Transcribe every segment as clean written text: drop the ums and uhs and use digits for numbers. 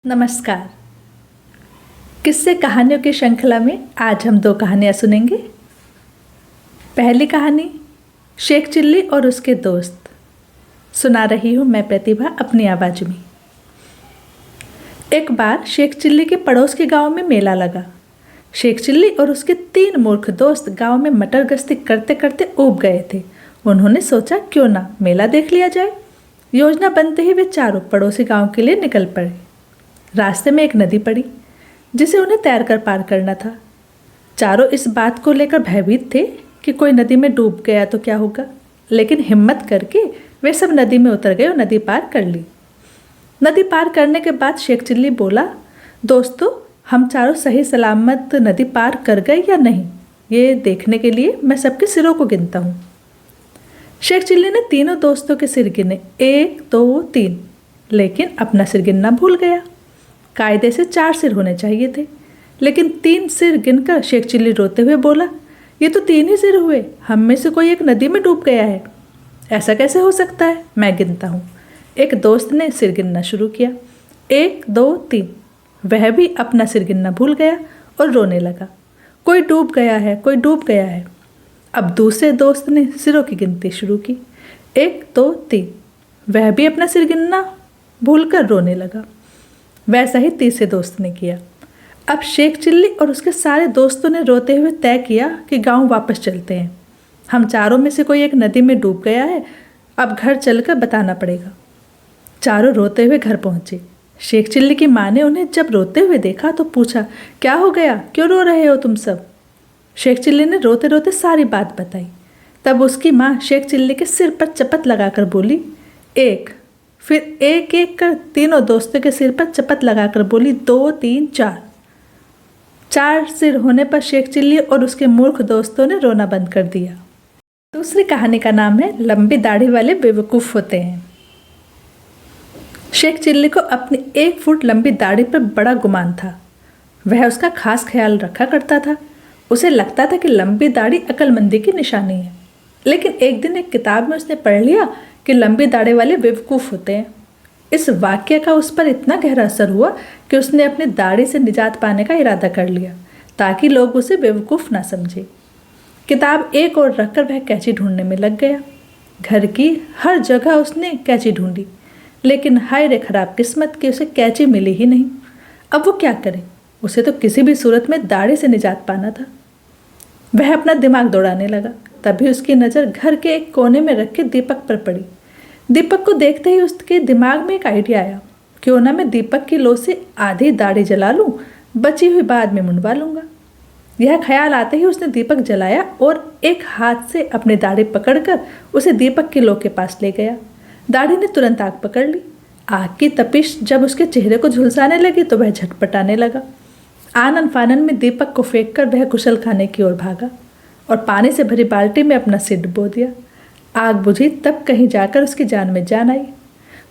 नमस्कार। किस्से कहानियों की श्रृंखला में आज हम दो कहानियाँ सुनेंगे। पहली कहानी शेख चिल्ली और उसके दोस्त। सुना रही हूँ मैं प्रतिभा अपनी आवाज़ में। एक बार शेख चिल्ली के पड़ोस के गांव में मेला लगा। शेख चिल्ली और उसके 3 मूर्ख दोस्त गांव में मटर गश्ती करते करते ऊब गए थे। उन्होंने सोचा क्यों ना मेला देख लिया जाए। योजना बनते ही वे चारों पड़ोसी गांव के लिए निकल पड़े। रास्ते में एक नदी पड़ी जिसे उन्हें तैरकर पार करना था। चारों इस बात को लेकर भयभीत थे कि कोई नदी में डूब गया तो क्या होगा, लेकिन हिम्मत करके वे सब नदी में उतर गए और नदी पार कर ली। नदी पार करने के बाद शेख चिल्ली बोला, दोस्तों हम चारों सही सलामत नदी पार कर गए या नहीं, ये देखने के लिए मैं सबके सिरों को गिनता हूँ। शेख चिल्ली ने तीनों दोस्तों के सिर गिने, 1 2 3, लेकिन अपना सिर गिनना भूल गया। कायदे से 4 सिर होने चाहिए थे, लेकिन 3 सिर गिनकर शेख चिल्ली रोते हुए बोला, ये तो 3 ही सिर हुए, हम में से कोई एक नदी में डूब गया है। ऐसा कैसे हो सकता है, मैं गिनता हूँ। एक दोस्त ने सिर गिनना शुरू किया, 1 2 3। वह भी अपना सिर गिनना भूल गया और रोने लगा, कोई डूब गया है, कोई डूब गया है। अब दूसरे दोस्त ने सिरों की गिनती शुरू की, 1 2 3। वह भी अपना सिर गिनना भूलकर रोने लगा। वैसा ही तीसरे दोस्त ने किया। अब शेख चिल्ली और उसके सारे दोस्तों ने रोते हुए तय किया कि गांव वापस चलते हैं। हम चारों में से कोई एक नदी में डूब गया है, अब घर चलकर बताना पड़ेगा। चारों रोते हुए घर पहुंचे। शेख चिल्ली की माँ ने उन्हें जब रोते हुए देखा तो पूछा, क्या हो गया, क्यों रो रहे हो तुम सब। शेख चिल्ली ने रोते रोते सारी बात बताई। तब उसकी माँ शेख चिल्ली के सिर पर चपत लगाकर बोली, 1। फिर 1 1 कर तीनों दोस्तों के सिर पर चपत लगाकर बोली, 2 3 4। 4 सिर होने पर शेख चिल्ली और उसके मूर्ख दोस्तों ने रोना बंद कर दिया। दूसरी कहानी का नाम है लंबी दाढ़ी वाले बेवकूफ़ होते हैं। शेख चिल्ली को अपनी 1 फुट लंबी दाढ़ी पर बड़ा गुमान था। वह उसका खास ख्याल रखा करता था। उसे लगता था कि लंबी दाढ़ी अक्लमंदी की निशानी है। लेकिन एक दिन एक किताब में उसने पढ़ लिया कि लंबी दाढ़ी वाले बेवकूफ़ होते हैं। इस वाक्य का उस पर इतना गहरा असर हुआ कि उसने अपनी दाढ़ी से निजात पाने का इरादा कर लिया ताकि लोग उसे बेवकूफ़ ना समझे। किताब एक ओर रखकर वह कैंची ढूंढने में लग गया। घर की हर जगह उसने कैंची ढूंढी, लेकिन हाय रे खराब किस्मत कि उसे कैंची मिली ही नहीं। अब वो क्या करे, उसे तो किसी भी सूरत में दाढ़ी से निजात पाना था। वह अपना दिमाग दौड़ाने लगा। तभी उसकी नज़र घर के एक कोने में रखे दीपक पर पड़ी। दीपक को देखते ही उसके दिमाग में एक आइडिया आया, क्यों ना मैं दीपक की लो से आधी दाढ़ी जला लूं, बची हुई बाद में मुंडवा लूँगा। यह ख्याल आते ही उसने दीपक जलाया और एक हाथ से अपनी दाढ़ी पकड़कर उसे दीपक की लो के पास ले गया। दाढ़ी ने तुरंत आग पकड़ ली। आग की तपिश जब उसके चेहरे को झुलसाने लगी तो वह झटपटाने लगा। आनन फानन में दीपक को फेंक कर वह गुसल खाने की ओर भागा और पानी से भरी बाल्टी में अपना सिर डुबो दिया। आग बुझी तब कहीं जाकर उसकी जान में जान आई।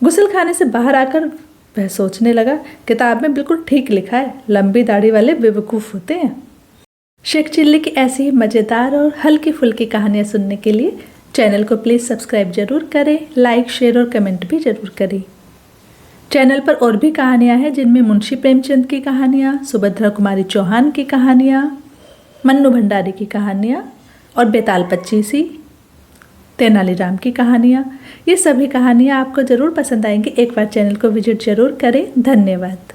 गुसल खाने से बाहर आकर वह सोचने लगा, किताब में बिल्कुल ठीक लिखा है, लंबी दाढ़ी वाले बेवकूफ़ होते हैं। शेख चिल्ली की ऐसी ही मज़ेदार और हल्की फुल्की कहानियाँ सुनने के लिए चैनल को प्लीज़ सब्सक्राइब ज़रूर करें, लाइक शेयर और कमेंट भी ज़रूर करें। चैनल पर और भी कहानियाँ हैं जिनमें मुंशी प्रेमचंद की कहानियाँ, सुभद्रा कुमारी चौहान की कहानियाँ, मन्नू भंडारी की कहानियाँ और बेताल पच्चीसी, तेनालीराम की कहानियाँ, ये सभी कहानियाँ आपको ज़रूर पसंद आएंगी। एक बार चैनल को विजिट ज़रूर करें। धन्यवाद।